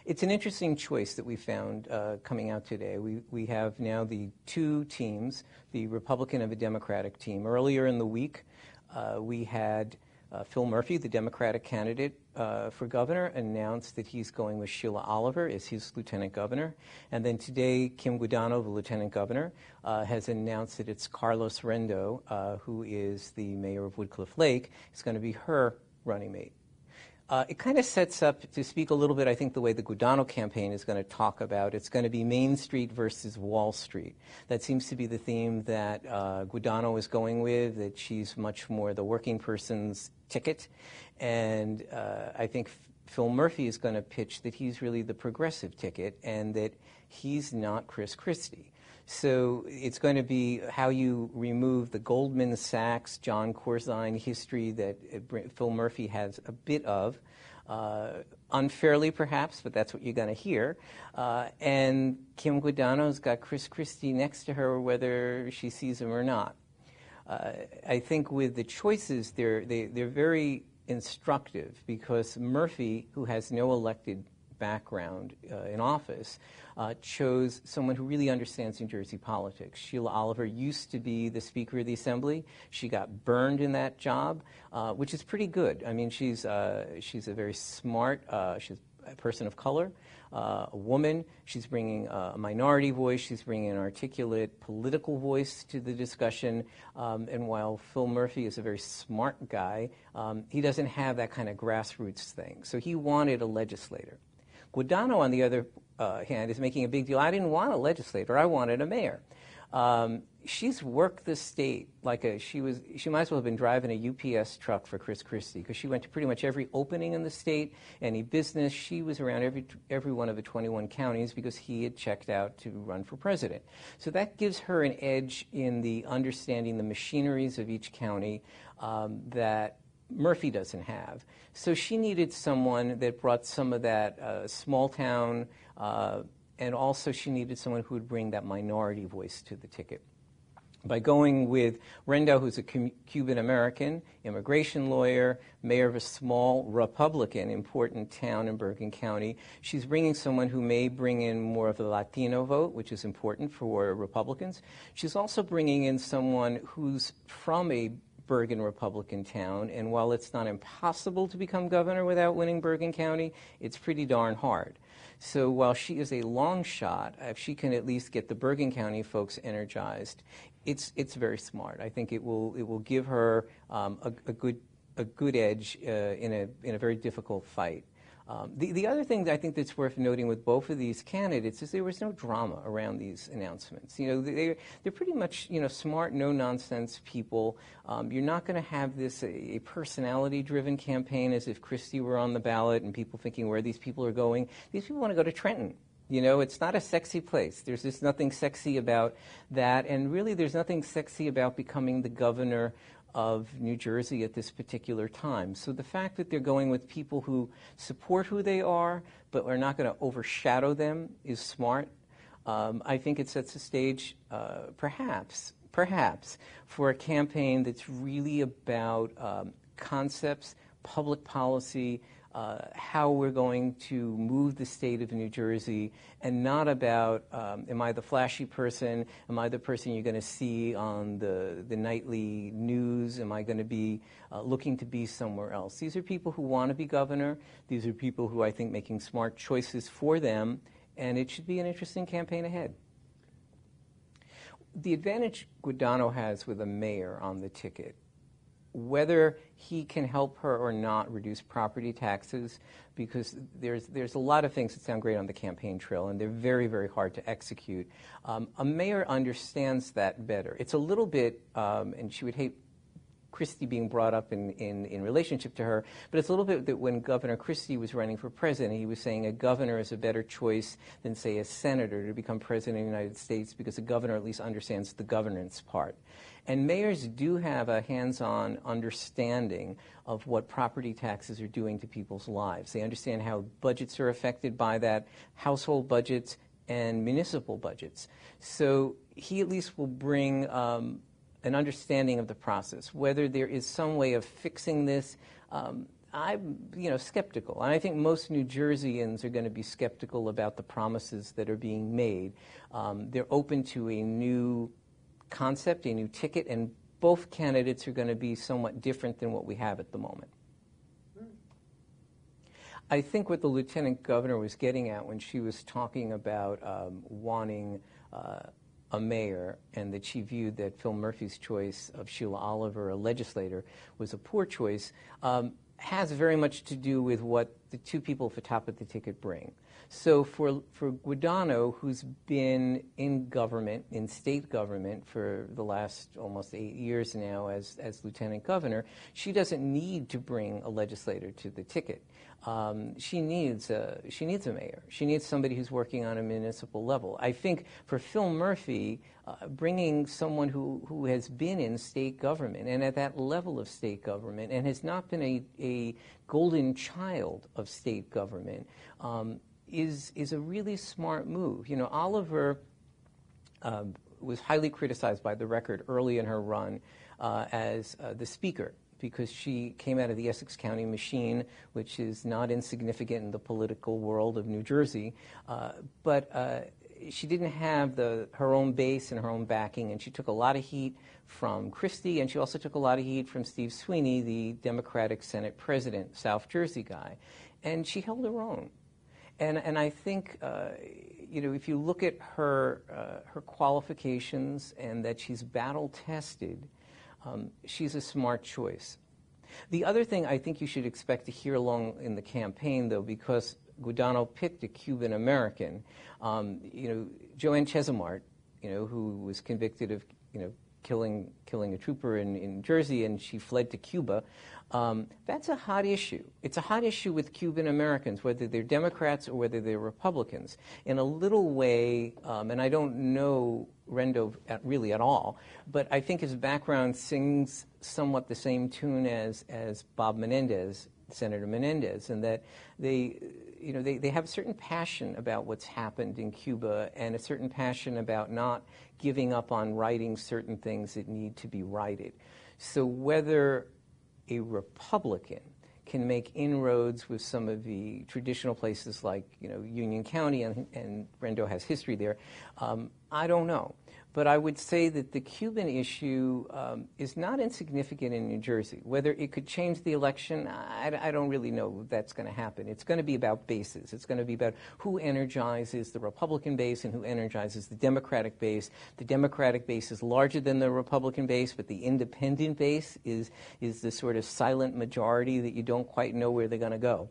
It's an interesting choice that we found coming out today. We have now the two teams, the Republican and the Democratic team. Earlier in the week, we had Phil Murphy, the Democratic candidate for governor, announced that he's going with Sheila Oliver as his lieutenant governor. And then today, Kim Guadagno, the lieutenant governor, has announced that it's Carlos Rendo, who is the mayor of Woodcliff Lake, is going to be her running mate. It kind of sets up, to speak a little bit, I think, the way the Guadagno campaign is going to talk about. It's going to be Main Street versus Wall Street. That seems to be the theme that Guadagno is going with, that she's much more the working person's ticket. And I think Phil Murphy is going to pitch that he's really the progressive ticket and that he's not Chris Christie. So it's going to be how you remove the Goldman Sachs, John Corzine history that Phil Murphy has a bit of, unfairly perhaps, but that's what you're going to hear. And Kim Guadagno's got Chris Christie next to her whether she sees him or not. I think with the choices, they're very instructive because Murphy, who has no elected background in office, chose someone who really understands New Jersey politics. Sheila Oliver used to be the Speaker of the Assembly. She got burned in that job, which is pretty good. I mean, she's a very smart, she's a person of color, a woman. She's bringing a minority voice. She's bringing an articulate political voice to the discussion. And while Phil Murphy is a very smart guy, he doesn't have that kind of grassroots thing. So he wanted a legislator. Guadagno, on the other hand, is making a big deal. I didn't want a legislator. I wanted a mayor. She's worked the state like she might as well have been driving a UPS truck for Chris Christie because she went to pretty much every opening in the state, any business. She was around every one of the 21 counties because he had checked out to run for president. So that gives her an edge in the understanding the machineries of each county that Murphy doesn't have. So she needed someone that brought some of that small town, and also she needed someone who would bring that minority voice to the ticket. By going with Rendo, who's a Cuban-American, immigration lawyer, mayor of a small Republican important town in Bergen County, she's bringing someone who may bring in more of the Latino vote, which is important for Republicans. She's also bringing in someone who's from a Bergen Republican town, and while it's not impossible to become governor without winning Bergen County, it's pretty darn hard. So while she is a long shot, if she can at least get the Bergen County folks energized, it's very smart. I think it will give her a good edge in a very difficult fight. The other thing that I think that's worth noting with both of these candidates is there was no drama around these announcements. You know, they're pretty much, you know, smart, no-nonsense people. You're not going to have this a personality-driven campaign as if Christie were on the ballot and people thinking where these people are going. These people want to go to Trenton. You know, it's not a sexy place. There's just nothing sexy about that, and really there's nothing sexy about becoming the governor of New Jersey at this particular time. So the fact that they're going with people who support who they are but are not going to overshadow them is smart. I think it sets the stage, perhaps, for a campaign that's really about concepts, public policy, how we're going to move the state of New Jersey, and not about, am I the flashy person? Am I the person you're going to see on the nightly news? Am I going to be looking to be somewhere else? These are people who want to be governor. These are people who I think making smart choices for them, and it should be an interesting campaign ahead. The advantage Guadagno has with a mayor on the ticket, whether he can help her or not reduce property taxes, because there's a lot of things that sound great on the campaign trail, and they're very, very hard to execute. A mayor understands that better. It's a little bit, and she would hate Christie being brought up in relationship to her, but it's a little bit that when Governor Christie was running for president, he was saying a governor is a better choice than, say, a senator to become president of the United States, because a governor at least understands the governance part. And mayors do have a hands-on understanding of what property taxes are doing to people's lives. They understand how budgets are affected by that, household budgets and municipal budgets. So he at least will bring an understanding of the process. Whether there is some way of fixing this, I'm, skeptical. And I think most New Jerseyans are going to be skeptical about the promises that are being made. They're open to a new concept, a new ticket, and both candidates are going to be somewhat different than what we have at the moment. I think what the lieutenant governor was getting at when she was talking about wanting a mayor, and that she viewed that Phil Murphy's choice of Sheila Oliver, a legislator, was a poor choice, has very much to do with what the two people at the top of the ticket bring. So for Guadagno, who's been in government, in state government, for the last almost 8 years now as lieutenant governor, she doesn't need to bring a legislator to the ticket. She needs a mayor. She needs somebody who's working on a municipal level. I think for Phil Murphy, bringing someone who has been in state government and at that level of state government and has not been a golden child of state government is a really smart move. Oliver was highly criticized by the Record early in her run as the speaker, because she came out of the Essex County machine, which is not insignificant in the political world of New Jersey, but she didn't have her own base and her own backing, and she took a lot of heat from Christie, and she also took a lot of heat from Steve Sweeney, the Democratic Senate President, South Jersey guy, and she held her own. And I think, if you look at her qualifications and that she's battle-tested, she's a smart choice. The other thing I think you should expect to hear along in the campaign, though, because Guadagno picked a Cuban American, Joanne Chesimard, who was convicted of, killing a trooper in Jersey, and she fled to Cuba. That's a hot issue. It's a hot issue with Cuban Americans, whether they're Democrats or whether they're Republicans. In a little way, and I don't know Rendo really at all, but I think his background sings somewhat the same tune as Bob Menendez, Senator Menendez, and that they have a certain passion about what's happened in Cuba and a certain passion about not giving up on righting certain things that need to be righted. So whether a Republican can make inroads with some of the traditional places like Union County, and Rendo has history there, I don't know. But I would say that the Cuban issue is not insignificant in New Jersey. Whether it could change the election, I don't really know that's going to happen. It's going to be about bases. It's going to be about who energizes the Republican base and who energizes the Democratic base. The Democratic base is larger than the Republican base, but the independent base is the sort of silent majority that you don't quite know where they're going to go.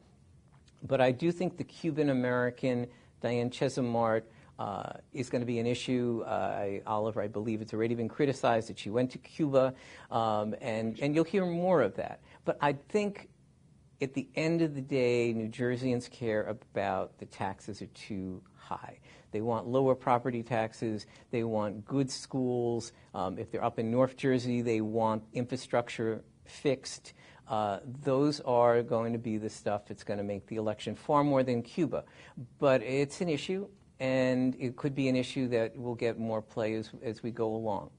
But I do think the Cuban American, Diane Chesimard, is going to be an issue. Oliver, I believe it's already been criticized that she went to Cuba, and you'll hear more of that. But I think at the end of the day, New Jerseyans care about the taxes are too high. They want lower property taxes. They want good schools. If they're up in North Jersey, they want infrastructure fixed. Those are going to be the stuff that's going to make the election far more than Cuba. But it's an issue. And it could be an issue that will get more play as we go along.